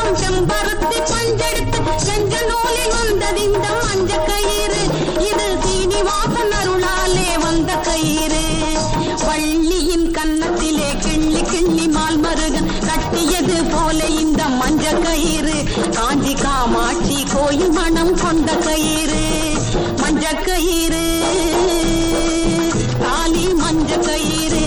பக்கம் செம்பருத்தி பஞ்செடுத்து செஞ்ச நூலில் வந்தது இந்த மஞ்ச கயிறு. இது சீனிவாசன் அருளாலே வந்த கயிறு. வள்ளியின் கன்னத்திலே கிள்ளி கிள்ளி மால் மருகன் கட்டியது போல இந்த மஞ்ச கயிறு. காஞ்சி காமாட்சி கோயில் மனம் கொண்ட கயிறு மஞ்ச கயிறு. தாலி மஞ்ச கயிறு.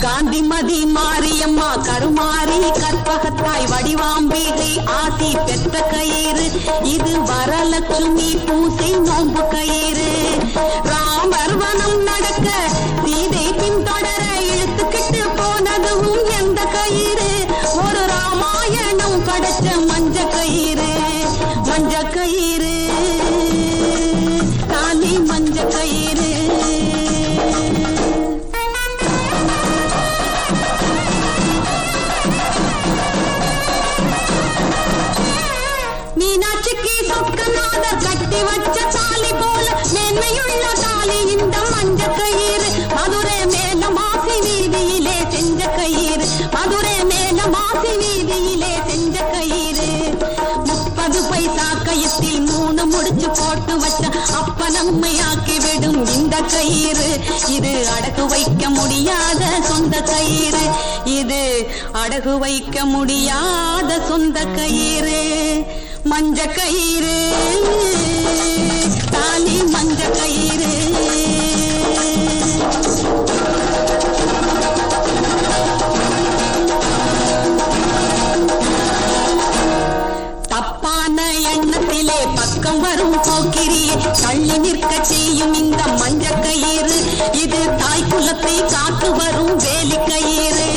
காந்திமதி மாரியம்மா கருமாரி கற்பகத்தாய் வடிவாம்பிகை ஆசி பெற்ற கயிறு. இது வரலட்சுமி பூசை நோம்பு கயிறு. ராமர் வனம் நடக்க சீதை பின்தொடர இழுத்துக்கிட்டு போனதும் எந்த கயிறு. ஒரு ராமாயணம் படைச்ச மஞ்ச கயிறு மஞ்ச கயிறு. தாலி மஞ்ச கயிறு. மீனாட்சிக்கு சொக்கநாதர் கட்டி வச்ச தாலி போல மேன்மையுள்ள தாலி இந்த மஞ்ச கயிறு. மதுரை மேல மாசி வீதியிலே செஞ்ச கயிறு. மதுரை மேல மாசி வீதியிலே செஞ்ச கயிறு. 30 பைசா கயிற்றில் 3 முடிச்சு போட்டு வச்ச அப்ப நம்மையாக்கி விடும் இந்த கயிறு. இது அடகு வைக்க முடியாத சொந்த கயிறு. இது அடகு வைக்க முடியாத சொந்த கயிறு மஞ்ச கயிறு. தாலி மஞ்ச கயிறு. தப்பான எண்ணத்திலே பக்கம் வரும் போக்கிரியை தள்ளி நிற்க செய்யும் இந்த மஞ்ச கயிறு. இது தாய் குலத்தை காத்து வரும் வேலி கயிறு.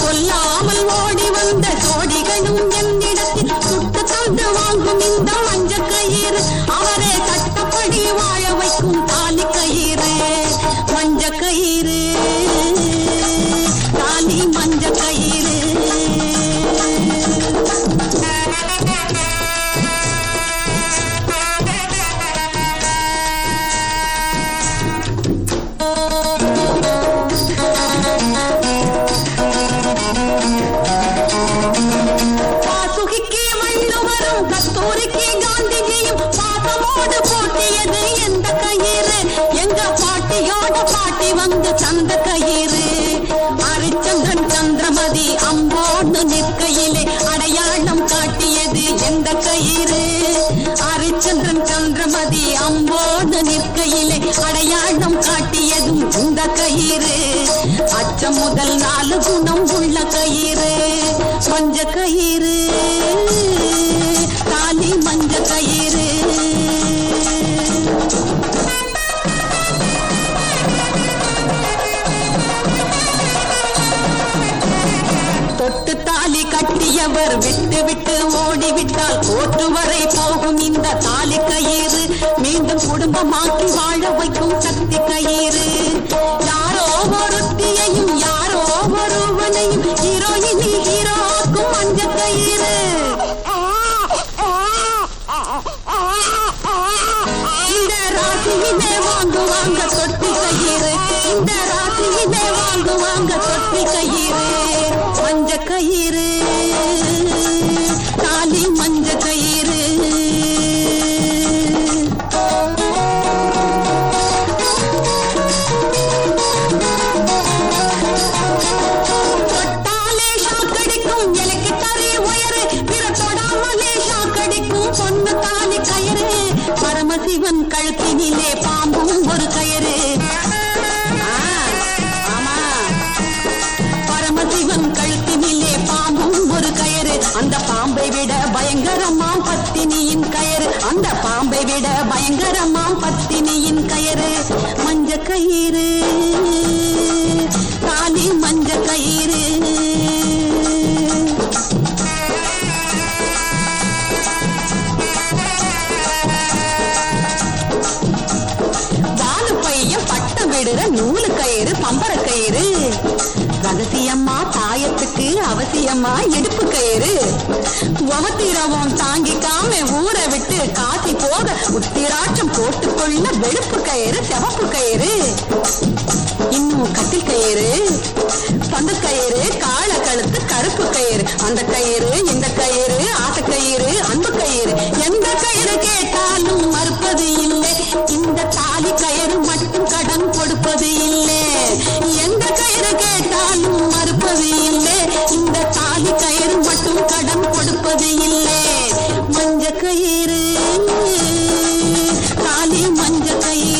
சொல்லாமல் ஓடி வந்த ஜோடிகளும் என்னிடத்தில் சுட்டு தந்து வாங்கும் இந்த மஞ்ச கயிறு. அவரே சட்டப்படி வாழ வைக்கும் தாலி கயிறு மஞ்ச கயிறு. தாலி மஞ்ச கயிறு. கஸ்தூரிக்கு காந்திஜியும் பாசமோடு போட்டியது எந்த கயிறு. எங்க பாட்டியோட பாட்டி வந்து சந்த கயிறு. ஹரிச்சந்திரன் சந்திரமதி அம்போடு நிற்கையிலே அடையாளம் காட்டியது எந்த கயிறு. ஹரிச்சந்திரன் சந்திரமதி அம்போடு நிற்கையிலே அடையாளம் காட்டியதும் இந்த கயிறு. அச்சம் முதல் 4 குணம் உள்ள கயிறு மஞ்ச கயிறு. தாலி மஞ்ச கயிறு. தொட்டு தாலி கட்டியவர் விட்டு விட்டு ஓடிவிட்டால் கோட்டு வரை போகும் இந்த தாலி கயிறு. மீண்டும் குடும்பமாக்கி வாழ வைக்கும் சக்தி கயிறு. யாரோ ஒருத்தியையும் யாரோ ஒருவனையும் ஹீரோயினி ஹீரோக்கும் மஞ்ச கயிறு. இந்த ராசியிலே வாங்குவாங்க தொட்டி கயிறு. இந்த ராசியிலே வாங்குவாங்க தொட்டி கயிறு மஞ்ச கயிறு. தாலி மஞ்ச கயிறு. தொட்டாலே ஷாக்கடிக்கும் எனக்கு தறி உயரு. பிற தொடாமலே ஷாக்கடிக்கும் பொண்ணு தாலி கயிறு. பரமசிவன் கழுத்தினிலே பாம்பும் ஒரு கயிறு. ஆமா, பரமசிவன் கழுத்தினிலே பாம்பும் ஒரு கயிறு. அந்த பாம்பை விட பயங்கரமாம் பத்தினியின் கயிறு. அந்த பாம்பை விட பயங்கரமாம் பத்தினியின் கயிறு மஞ்ச கயிறு. தாலி மஞ்ச கயிறு. விடுற நூலு கயிறு பம்பர கயிறு. ரகசியம்மா தாயத்துக்கு அவசியமா இடுப்பு கயிறு. முகத்திரவும் தாங்கிக்காம ஊரை விட்டு காசி போக உத்திராட்சம் போட்டுக்கொள்ள வெளுப்பு கயிறு சிவப்பு கயிறு இன்னும் கட்டில் கயிறு சொந்த கயிறு கால கழுத்து கருப்பு கயிறு அந்த கயிறு இந்த கயிறு ஆசை கயிறு அன்பு கயிறு எந்த கயிறு கேட்டாலும் மறுப்பது இல்லை இந்த தாலி கயிறு மட்டும் கடன் கொடுப்பது இல்லை எந்த கயிறு கேட்டாலும் மறுப்பது இல்லை இந்த தாலி கயிறு மட்டும் கடன் கொடுப்பது இல்லை மஞ்ச கயிறு தாலி மஞ்ச கயிறு